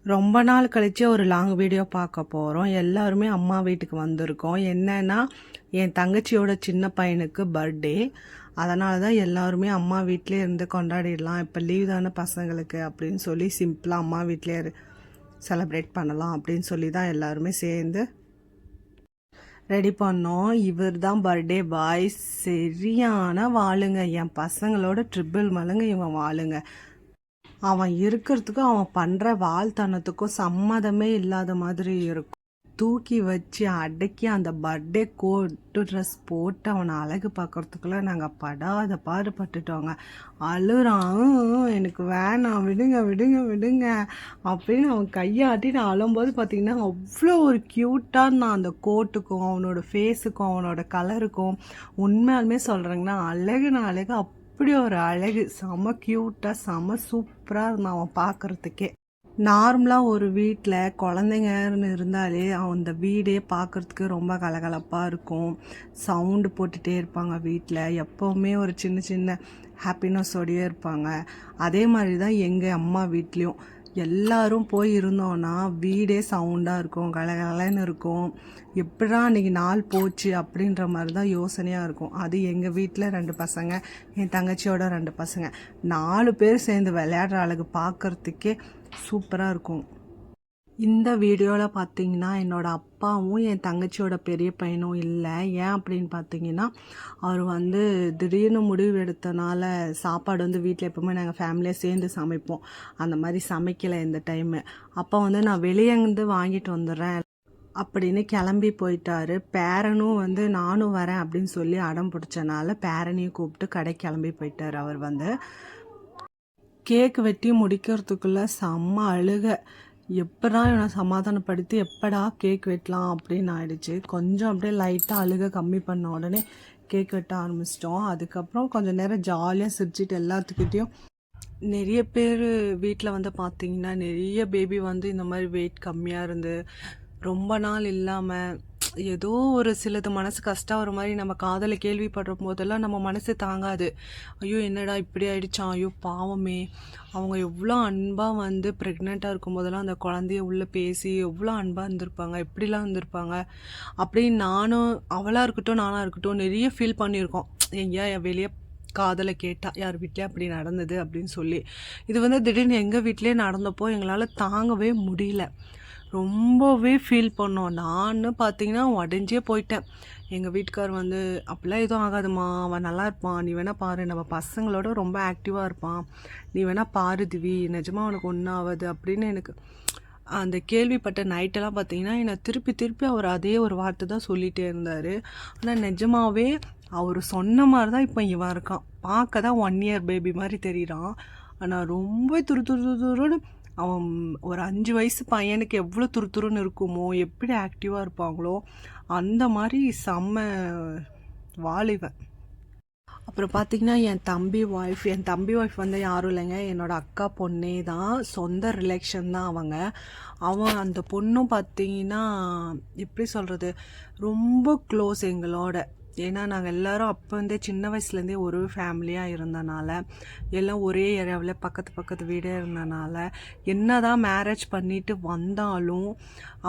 ரொம்ப நாள் கழிச்சு ஒரு லாங் வீடியோ பார்க்க போகிறோம். எல்லாருமே அம்மா வீட்டுக்கு வந்திருக்கோம். என்னன்னா என் தங்கச்சியோட சின்ன பையனுக்கு பர்த்டே. அதனால தான் எல்லாருமே அம்மா வீட்டிலே இருந்து கொண்டாடிடலாம், இப்போ லீவ் தானே பசங்களுக்கு அப்படின்னு சொல்லி சிம்பிளாக அம்மா வீட்டிலே செலப்ரேட் பண்ணலாம் அப்படின்னு சொல்லி தான் எல்லாருமே சேர்ந்து ரெடி பண்ணோம். இவர் தான் பர்த்டே பாய். சரியான வாளுங்க, என் பசங்களோட ட்ரிபிள் மடங்கு இவன் வாளுங்க. அவன் இருக்கிறதுக்கும் அவன் பண்ணுற வாழ்த்தனத்துக்கும் சம்மதமே இல்லாத மாதிரி இருக்கும். தூக்கி வச்சு அடக்கி அந்த பர்த்டே கோட்டு ட்ரெஸ் போட்டு அவனை அழகு பார்க்குறதுக்குள்ளே நாங்கள் படாத பாடுபட்டுட்டோங்க. அழுறான், எனக்கு வேணாம், விடுங்க விடுங்க விடுங்க அப்படின்னு அவன் கையாட்டி நான் அழும்போது பார்த்திங்கன்னா அவ்வளோ ஒரு க்யூட்டாக நான் அந்த கோட்டுக்கும் அவனோட ஃபேஸுக்கும் அவனோட கலருக்கும் உண்மையாலுமே சொல்கிறேங்கன்னா அழகுனா அழகு, அப்படி ஒரு அழகு, செம க்யூட்டாக செம சூப்பராக இருந்தான் அவன் பார்க்குறதுக்கே. நார்மலாக ஒரு வீட்டில் குழந்தைங்கன்னு இருந்தாலே அந்த வீடே பார்க்குறதுக்கு ரொம்ப கலகலப்பாக இருக்கும். சவுண்டு போட்டுகிட்டே இருப்பாங்க வீட்டில், எப்போவுமே ஒரு சின்ன சின்ன ஹாப்பினஸோடையே இருப்பாங்க. அதே மாதிரி தான் எங்கள் அம்மா வீட்லேயும் எல்லாரும் போய் இருந்தோன்னா வீடே சவுண்டாக இருக்கும், கலகலன்னு இருக்கும். எப்படா அன்றைக்கி நாள் போச்சு அப்படின்ற மாதிரி தான் யோசனையாக இருக்கும். அது எங்கள் வீட்டில் 2 பசங்க, என் தங்கச்சியோட 2 பசங்க, 4 பேர் சேர்ந்து விளையாடுற அழகு பார்க்குறதுக்கே சூப்பராக இருக்கும். இந்த வீடியோவில் பார்த்தீங்கன்னா என்னோடய அப்பாவும் என் தங்கச்சியோட பெரிய பையனும் இல்லை. ஏன் அப்படின்னு பார்த்தீங்கன்னா அவர் திடீர்னு முடிவு எடுத்தனால சாப்பாடு வீட்டில் எப்போவுமே நாங்கள் ஃபேமிலியாக சேர்ந்து சமைப்போம், அந்த மாதிரி சமைக்கலை இந்த டைமு. அப்போ நான் வெளியேருந்து வாங்கிட்டு வந்துடுறேன் அப்படின்னு கிளம்பி போயிட்டாரு. பேரனும் நானும் வரேன் அப்படின்னு சொல்லி அடம் பிடிச்சனால பேரனையும் கூப்பிட்டு கடை கிளம்பி போயிட்டார். அவர் கேக் வெட்டி முடிக்கிறதுக்குள்ளே செம்ம அழுக. எப்படா இவனை சமாதானப்படுத்தி எப்படா கேக் வெட்டலாம் அப்படின்னு ஆயிடுச்சு. கொஞ்சம் அப்படியே லைட்டாக அழுக கம்மி பண்ண உடனே கேக் வெட்ட ஆரம்பிச்சிட்டோம். அதுக்கப்புறம் கொஞ்சம் நேரம் ஜாலியாக சிரிச்சிட்டு எல்லாத்துக்கிட்டேயும் நிறைய பேர் வீட்டில் பார்த்தீங்கன்னா நிறைய பேபி இந்த மாதிரி வெயிட் கம்மியாக இருந்து ரொம்ப நாள் இல்லாமல் ஏதோ ஒரு சிலது மனசு கஷ்டம் ஒரு மாதிரி நம்ம காதலை கேள்விப்படுற போதெல்லாம் நம்ம மனசு தாங்காது. ஐயோ என்னடா இப்படி ஆயிடுச்சான், ஐயோ பாவமே, அவங்க எவ்வளோ அன்பாக ப்ரெக்னெண்ட்டாக இருக்கும் போதெல்லாம் அந்த குழந்தைய உள்ளே பேசி எவ்வளோ அன்பாக இருந்திருப்பாங்க, எப்படிலாம் இருந்திருப்பாங்க அப்படின்னு நானும் அவளாக இருக்கட்டும் நானாக இருக்கட்டும் நிறைய ஃபீல் பண்ணியிருக்கோம். எங்கேயா வெளியே காதலை கேட்டால் யார் வீட்லேயே அப்படி நடந்தது அப்படின்னு சொல்லி. இது திடீர்னு எங்கள் வீட்டிலே நடந்தப்போ எங்களால் தாங்கவே முடியல, ரொம்பவே ஃபீல் பண்ணோம். நான் பார்த்தீங்கன்னா உடஞ்சே போயிட்டேன். எங்கள் வீட்டுக்கார் அப்படிலாம் எதுவும் ஆகாதுமா, அவன் நல்லா இருப்பான், நீ வேணால் பாரு, நம்ம பசங்களோட ரொம்ப ஆக்டிவாக இருப்பான், நீ வேணால் பாரு திவி, நிஜமாக அவனுக்கு ஒன்றும் ஆகாது அப்படின்னு எனக்கு அந்த கேள்விப்பட்ட நைட்டெல்லாம் பார்த்தீங்கன்னா என்னை திருப்பி திருப்பி அவர் அதே ஒரு வார்த்தை தான் சொல்லிகிட்டே இருந்தார். ஆனால் நிஜமாகவே அவர் சொன்ன மாதிரி தான் இப்போ இவன் இருக்கான். பார்க்க தான் 1 இயர் பேபி மாதிரி தெரிகிறான், ஆனால் ரொம்ப துருன்னு அவன் ஒரு 5 வயசு பையனுக்கு எவ்வளோ துருத்துருன்னு இருக்குமோ, எப்படி ஆக்டிவாக இருப்பாங்களோ அந்த மாதிரி செம்ம வாலிபன். அப்புறம் பார்த்திங்கன்னா என் தம்பி ஒய்ஃப் யாரும் இல்லைங்க, என்னோடய அக்கா பொண்ணே தான், சொந்த ரிலேஷன் தான் அவன் அந்த பொண்ணும் பார்த்திங்கன்னா எப்படி சொல்கிறது ரொம்ப க்ளோஸ் எங்களோட. ஏன்னா நாங்கள் எல்லோரும் அப்போ சின்ன வயசுலேருந்தே ஒரு ஃபேமிலியாக இருந்தனால, எல்லாம் ஒரே ஏரியாவில் பக்கத்து வீடே இருந்தனால என்ன தான் மேரேஜ் பண்ணிட்டு வந்தாலும்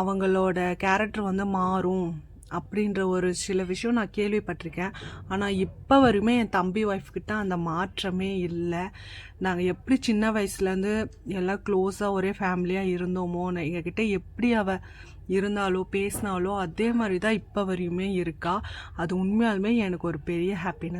அவங்களோட கேரக்டர் மாறும் அப்படின்ற ஒரு சில விஷயம் நான் கேள்விப்பட்டிருக்கேன். ஆனால் இப்போ வரையுமே என் தம்பி ஒய்ஃப்கிட்ட அந்த மாற்றமே இல்லை. நாங்கள் எப்படி சின்ன வயசுலேருந்து எல்லாம் க்ளோஸாக ஒரே ஃபேமிலியாக இருந்தோமோ, எங்ககிட்ட எப்படி இருந்தாலோ பேசினாலோ அதே மாதிரி தான் இப்போ வரையுமே இருக்கா. அது உண்மையாலுமே எனக்கு ஒரு பெரிய ஹாப்பினஸ்.